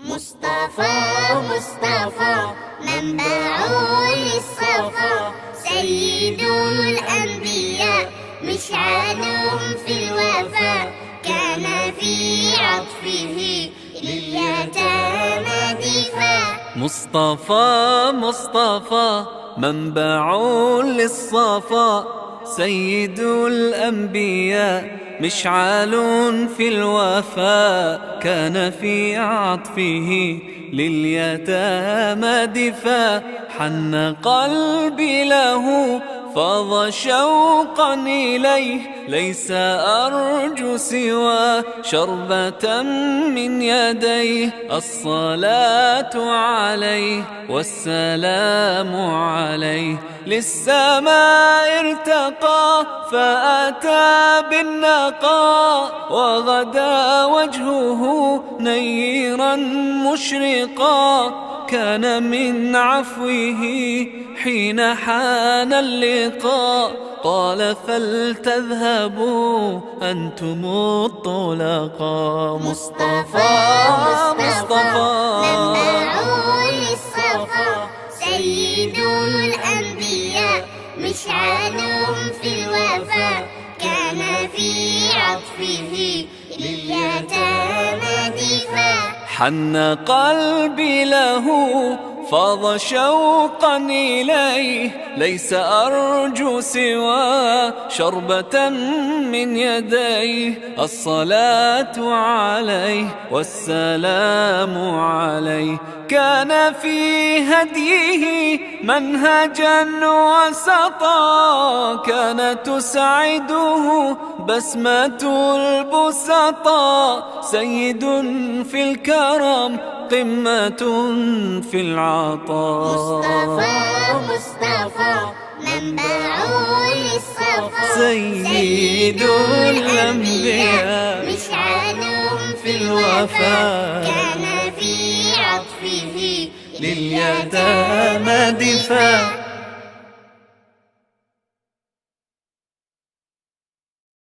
مصطفى منبع للصفا، سيد الأنبياء مشعل في الوفا، كان في عطفه لليتامى دفاع. مصطفى منبع للصفا، سيد الأنبياء مشعل في الوفا، كان في عطفه لليتامى دفاع. حن قلبي له فاض شوقا إليه، ليس أرجو سوى شربة من يديه. الصلاة عليه والسلام عليه، للسماء ارتقى فأتى بالنقاء، وغدا وجهه نيرا مشرقا. كان من عفوه حين حان اللقاء، قال فلتذهبوا أنتم الطلقاء. مصطفى منبع للصفا، سيد الأنبياء مشعل في الوفا، كان في عطفه لليتامى دفاع. حن قلبي له فاض شوقا إليه، ليس أرجو سوى شربة من يديه. الصلاة عليه والسلام عليه، كان في هديه منهجا وسطا، كانت تسعده بسمة البسطاء. سيد في الكرم قمة في العطاء. مصطفى منبع للصفا، سيد الأنبياء مشعل في الوفا، كان في عطفه لليتامى دفاع.